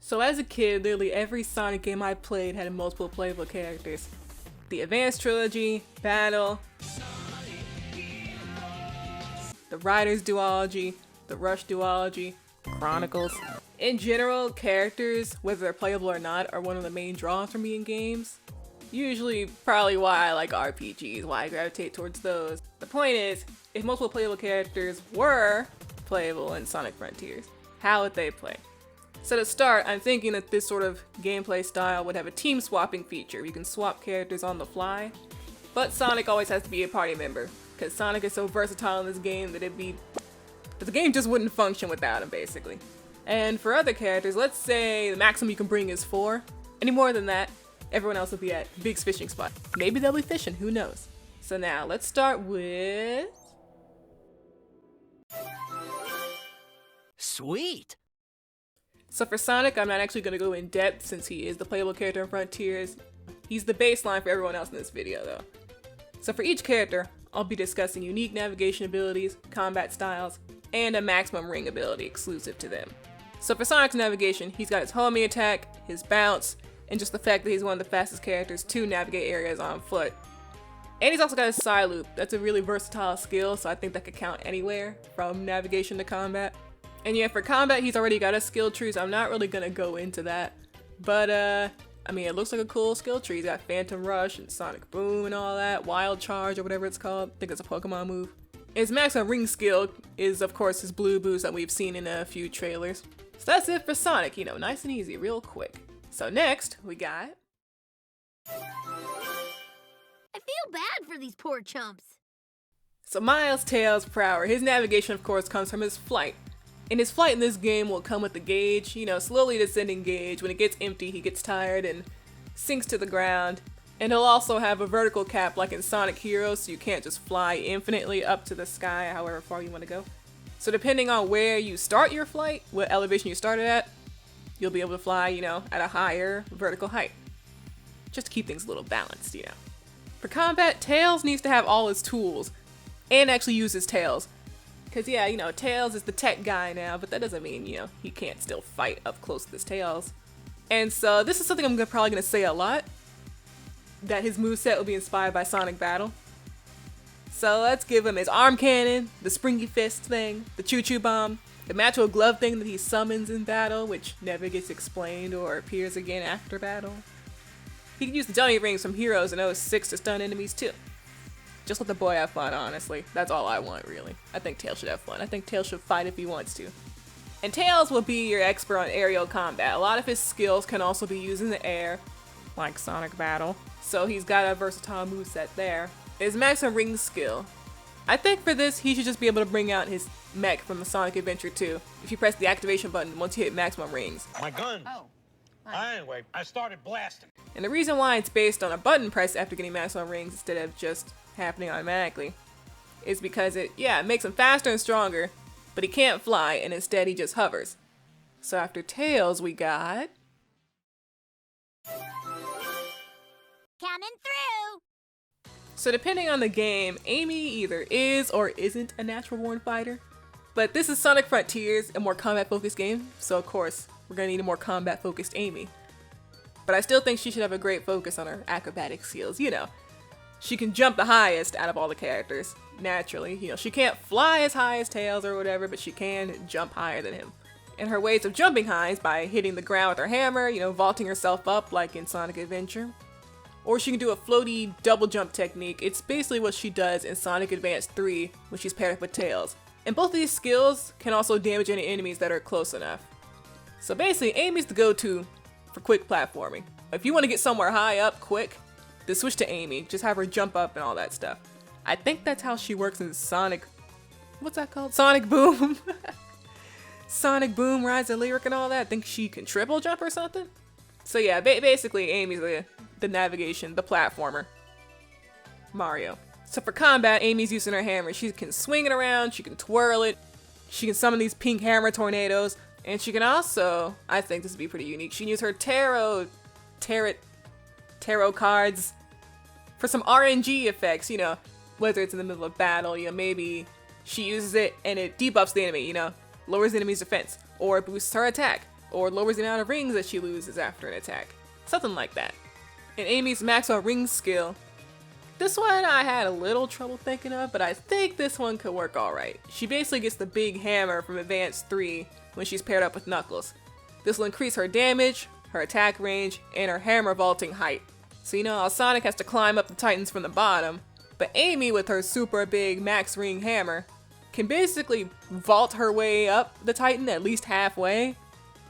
So as a kid, literally every Sonic game I played had multiple playable characters. The Advanced Trilogy, Battle, the Riders duology, the Rush duology, Chronicles. In general, characters, whether they're playable or not, are one of the main draws for me in games. Usually probably why I like RPGs, why I gravitate towards those. The point is, if multiple playable characters were playable in Sonic Frontiers, how would they play? So to start, I'm thinking that this sort of gameplay style would have a team swapping feature. You can swap characters on the fly, but Sonic always has to be a party member, because Sonic is so versatile in this game that the game just wouldn't function without him, basically. And for other characters, let's say the maximum you can bring is 4. Any more than that, everyone else will be at Big's fishing spot. Maybe they'll be fishing, who knows? So now, let's start with... Sweet! So for Sonic, I'm not actually going to go in depth since he is the playable character in Frontiers. He's the baseline for everyone else in this video though. So for each character, I'll be discussing unique navigation abilities, combat styles, and a maximum ring ability exclusive to them. So for Sonic's navigation, he's got his homing attack, his bounce, and just the fact that he's one of the fastest characters to navigate areas on foot. And he's also got his side loop. That's a really versatile skill, so I think that could count anywhere from navigation to combat. And yeah, for combat, he's already got a skill tree, so I'm not really gonna go into that. But, I mean, it looks like a cool skill tree. He's got Phantom Rush and Sonic Boom and all that, Wild Charge or whatever it's called. I think it's a Pokemon move. His maximum ring skill is, of course, his blue boost that we've seen in a few trailers. So that's it for Sonic, you know, nice and easy, real quick. So next, we got... I feel bad for these poor chumps. So Miles' Tails' Prower, his navigation, of course, comes from his flight. And his flight in this game will come with the gauge, you know, slowly descending gauge. When it gets empty, he gets tired and sinks to the ground. And he'll also have a vertical cap like in Sonic Heroes, so you can't just fly infinitely up to the sky however far you want to go. So depending on where you start your flight, what elevation you started at, you'll be able to fly, you know, at a higher vertical height. Just to keep things a little balanced, you know. For combat, Tails needs to have all his tools and actually use his tails. Because, yeah, you know, Tails is the tech guy now, but that doesn't mean, you know, he can't still fight up close with his Tails. And so this is something I'm probably going to say a lot, that his moveset will be inspired by Sonic Battle. So let's give him his arm cannon, the springy fist thing, the choo-choo bomb, the magical glove thing that he summons in battle, which never gets explained or appears again after battle. He can use the dummy rings from Heroes and 06 to stun enemies too. Just let the boy have fun, honestly. That's all I want, really. I think Tails should have fun. I think Tails should fight if he wants to. And Tails will be your expert on aerial combat. A lot of his skills can also be used in the air, like Sonic Battle. So he's got a versatile moveset there. His maximum ring skill. I think for this, he should just be able to bring out his mech from the Sonic Adventure 2 if you press the activation button once you hit maximum rings. My gun. Oh. Anyway, I started blasting. And the reason why it's based on a button press after getting maximum rings instead of just happening automatically is because it makes him faster and stronger, but he can't fly and instead he just hovers. So after Tails, we got... Coming through. So depending on the game, Amy either is or isn't a natural born fighter. But this is Sonic Frontiers, a more combat focused game, so of course we're gonna need a more combat focused Amy. But I still think she should have a great focus on her acrobatic skills, you know. She can jump the highest out of all the characters, naturally. You know, she can't fly as high as Tails or whatever, but she can jump higher than him. And her ways of jumping high is by hitting the ground with her hammer, you know, vaulting herself up like in Sonic Adventure. Or she can do a floaty double jump technique. It's basically what she does in Sonic Advance 3 when she's paired up with Tails. And both of these skills can also damage any enemies that are close enough. So basically, Amy's the go-to for quick platforming. If you want to get somewhere high up quick, then switch to Amy. Just have her jump up and all that stuff. I think that's how she works in Sonic... What's that called? Sonic Boom. Sonic Boom, Rise of Lyric and all that. I think she can triple jump or something. So yeah, basically Amy's the navigation, the platformer. Mario. So for combat, Amy's using her hammer. She can swing it around, she can twirl it, she can summon these pink hammer tornadoes, and she can also, I think this would be pretty unique, she can use her tarot cards for some RNG effects, you know, whether it's in the middle of battle, you know, maybe she uses it and it debuffs the enemy, you know, lowers the enemy's defense, or it boosts her attack, or lowers the amount of rings that she loses after an attack. Something like that. And Amy's maximum ring skill, this one I had a little trouble thinking of, but I think this one could work alright. She basically gets the big hammer from Advanced 3 when she's paired up with Knuckles. This will increase her damage, her attack range, and her hammer vaulting height. So you know how Sonic has to climb up the Titans from the bottom, but Amy with her super big max ring hammer can basically vault her way up the Titan at least halfway.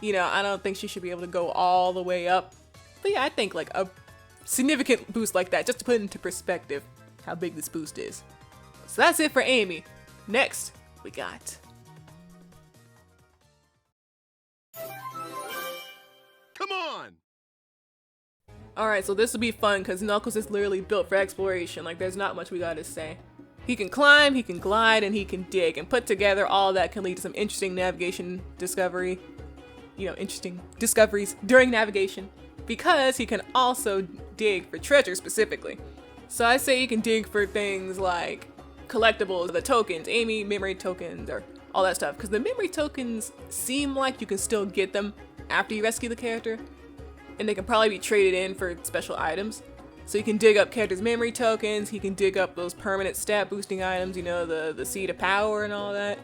You know, I don't think she should be able to go all the way up. But yeah, I think like a significant boost like that, just to put into perspective how big this boost is. So that's it for Amy. Next, we got... Come on! Alright, so this will be fun because Knuckles is literally built for exploration. Like, there's not much we gotta say. He can climb, he can glide, and he can dig, and put together all that can lead to some interesting navigation discovery. You know, interesting discoveries during navigation. Because he can also dig for treasure specifically. So I say you can dig for things like collectibles, the tokens, Amy memory tokens, or all that stuff. Because the memory tokens seem like you can still get them after you rescue the character. And they can probably be traded in for special items. So you can dig up characters' memory tokens, he can dig up those permanent stat boosting items, you know, the Seed of Power and all that.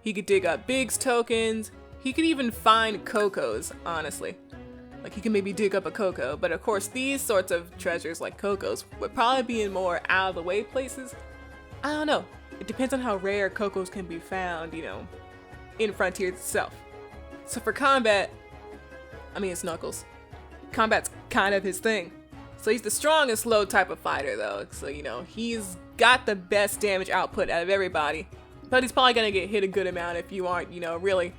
He could dig up Biggs tokens. He could even find Cocos, honestly. Like, he can maybe dig up a Coco, but of course these sorts of treasures like Cocos would probably be in more out of the way places. I don't know. It depends on how rare Cocos can be found, you know, in Frontiers itself. So for combat, I mean, it's Knuckles. Combat's kind of his thing. So he's the strongest low type of fighter though, so you know, he's got the best damage output out of everybody. But he's probably gonna get hit a good amount if you aren't, you know, really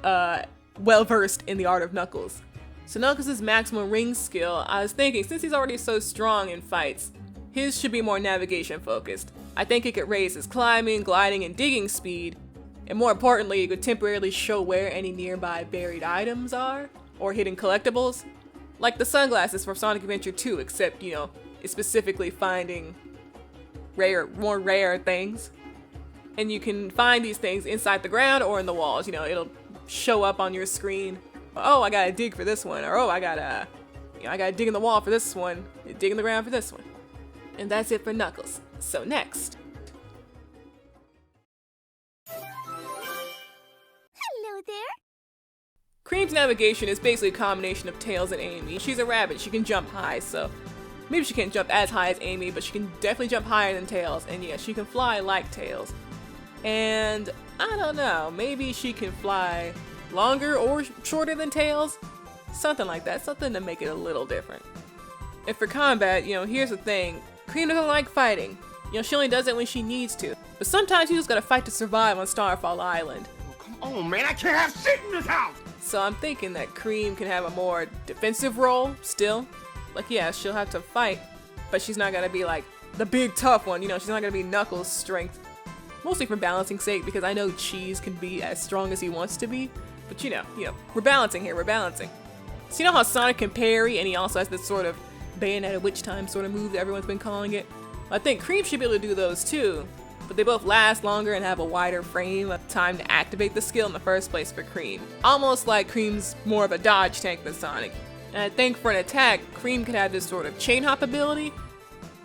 well versed in the art of Knuckles. So Knuckles' maximum ring skill, I was thinking, since he's already so strong in fights, his should be more navigation focused. I think it could raise his climbing, gliding, and digging speed, and more importantly, it could temporarily show where any nearby buried items are, or hidden collectibles. Like the sunglasses from Sonic Adventure 2, except, you know, it's specifically finding more rare things. And you can find these things inside the ground or in the walls, you know, it'll show up on your screen. Oh, I gotta dig for this one, or oh, I gotta dig in the wall for this one, dig in the ground for this one. And that's it for Knuckles. So next. Hello there. Cream's navigation is basically a combination of Tails and Amy. She's a rabbit, she can jump high, so maybe she can't jump as high as Amy, but she can definitely jump higher than Tails, and yeah, she can fly like Tails. And I don't know, maybe she can fly longer or shorter than Tails? Something like that, something to make it a little different. And for combat, you know, here's the thing. Cream doesn't like fighting. You know, she only does it when she needs to. But sometimes you just gotta fight to survive on Starfall Island. Oh, come on, man, I can't have shit in this house! So I'm thinking that Cream can have a more defensive role still. Like, yeah, she'll have to fight, but she's not gonna be like the big tough one, you know, she's not gonna be Knuckles' strength. Mostly for balancing sake, because I know Cheese can be as strong as he wants to be. But you know, we're balancing here, we're balancing. So you know how Sonic can parry, and he also has this sort of Bayonetta Witch Time sort of move that everyone's been calling it? I think Cream should be able to do those too, but they both last longer and have a wider frame of time to activate the skill in the first place for Cream. Almost like Cream's more of a dodge tank than Sonic. And I think for an attack, Cream could have this sort of chain hop ability,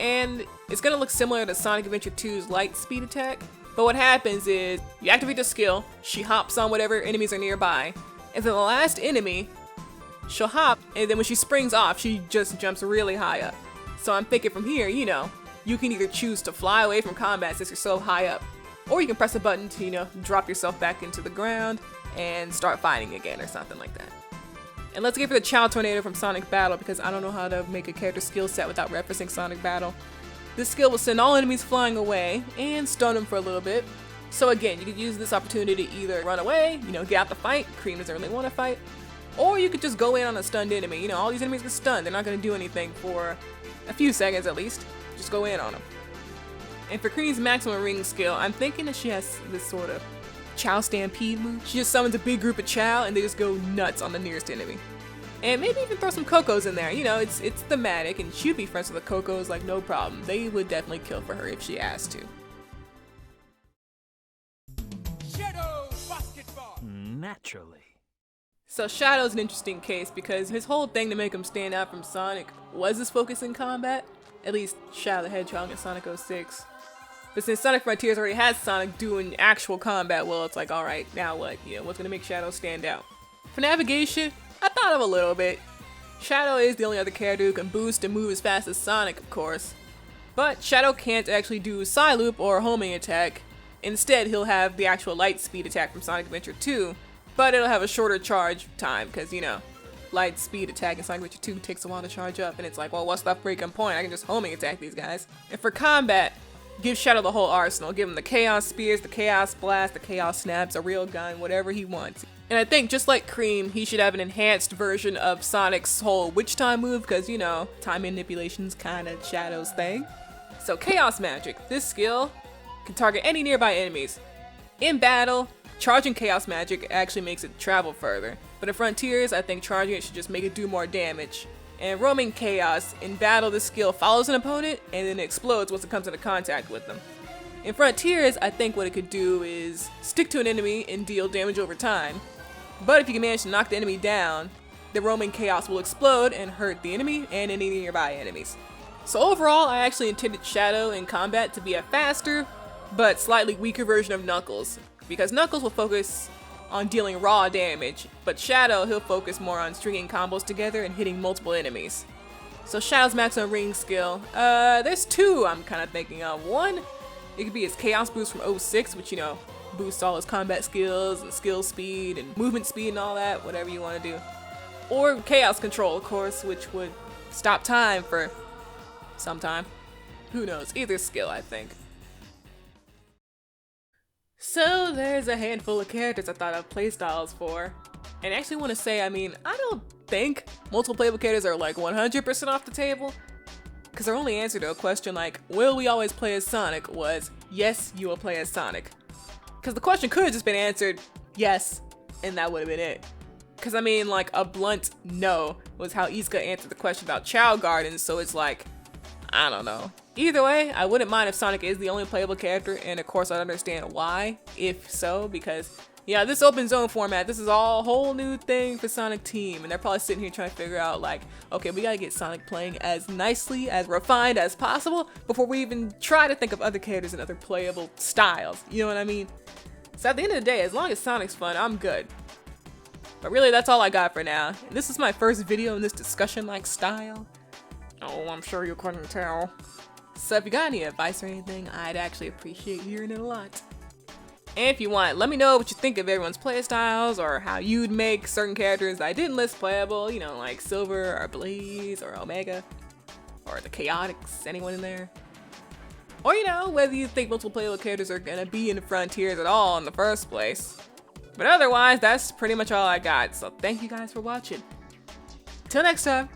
and it's gonna look similar to Sonic Adventure 2's light speed attack. But what happens is, you activate the skill, she hops on whatever enemies are nearby, and then the last enemy, she'll hop, and then when she springs off, she just jumps really high up. So I'm thinking from here, you know, you can either choose to fly away from combat since you're so high up, or you can press a button to, you know, drop yourself back into the ground and start fighting again or something like that. And let's get for the Chow Tornado from Sonic Battle, because I don't know how to make a character skill set without referencing Sonic Battle. This skill will send all enemies flying away and stun them for a little bit. So again, you could use this opportunity to either run away, you know, get out the fight, Cream doesn't really want to fight, or you could just go in on a stunned enemy. You know, all these enemies get stunned, they're not going to do anything for a few seconds at least. Just go in on them. And for Cream's maximum ring skill, I'm thinking that she has this sort of Chow Stampede move. She just summons a big group of Chow and they just go nuts on the nearest enemy. And maybe even throw some Cocos in there. You know, it's thematic, and she'd be friends with the Cocos like no problem. They would definitely kill for her if she asked to. Shadow basketball. Naturally. So Shadow's an interesting case because his whole thing to make him stand out from Sonic was his focus in combat. At least Shadow the Hedgehog in Sonic 06. But since Sonic Frontiers already has Sonic doing actual combat, well, it's like, alright, now what? You know, what's gonna make Shadow stand out? For navigation, I thought of a little bit. Shadow is the only other character who can boost and move as fast as Sonic, of course. But Shadow can't actually do side loop or homing attack. Instead, he'll have the actual light speed attack from Sonic Adventure 2, but it'll have a shorter charge time, because, you know, light speed attack in Sonic Adventure 2 takes a while to charge up, and it's like, well, what's the freaking point? I can just homing attack these guys. And for combat, give Shadow the whole arsenal. Give him the Chaos Spears, the Chaos Blast, the Chaos Snaps, a real gun, whatever he wants. And I think, just like Cream, he should have an enhanced version of Sonic's whole Witch Time move, because, you know, time manipulation's kind of Shadow's thing. So Chaos Magic. This skill can target any nearby enemies. In battle, charging Chaos Magic actually makes it travel further. But in Frontiers, I think charging it should just make it do more damage. And roaming Chaos, in battle this skill follows an opponent and then explodes once it comes into contact with them. In Frontiers, I think what it could do is stick to an enemy and deal damage over time. But if you can manage to knock the enemy down, the roaming Chaos will explode and hurt the enemy and any nearby enemies. So overall, I actually intended Shadow in combat to be a faster, but slightly weaker version of Knuckles, because Knuckles will focus on dealing raw damage, but Shadow, he'll focus more on stringing combos together and hitting multiple enemies. So Shadow's maximum ring skill, there's two I'm kind of thinking of. One, it could be his Chaos Boost from 06, which, you know, boosts all his combat skills and skill speed and movement speed and all that, whatever you want to do. Or Chaos Control, of course, which would stop time for some time. Who knows, either skill, I think. So there's a handful of characters I thought of playstyles for. And I actually want to say, I mean, I don't think multiple playable characters are like 100% off the table. Because our only answer to a question like, will we always play as Sonic, was, yes, you will play as Sonic. Because the question could have just been answered, yes, and that would have been it. Because I mean, like, a blunt no was how Izuka answered the question about Chow Gardens, so it's like, I don't know. Either way, I wouldn't mind if Sonic is the only playable character, and of course I'd understand why, if so, because, yeah, this open zone format, this is all a whole new thing for Sonic Team, and they're probably sitting here trying to figure out, like, okay, we gotta get Sonic playing as nicely, as refined as possible, before we even try to think of other characters and other playable styles, you know what I mean? So at the end of the day, as long as Sonic's fun, I'm good. But really, that's all I got for now. And this is my first video in this discussion-like style. Oh, I'm sure you couldn't tell. So if you got any advice or anything, I'd actually appreciate hearing it a lot. And if you want, let me know what you think of everyone's playstyles, or how you'd make certain characters that I didn't list playable, you know, like Silver, or Blaze, or Omega, or the Chaotix, anyone in there. Or, you know, whether you think multiple playable characters are gonna be in the Frontiers at all in the first place. But otherwise, that's pretty much all I got, so thank you guys for watching. Till next time!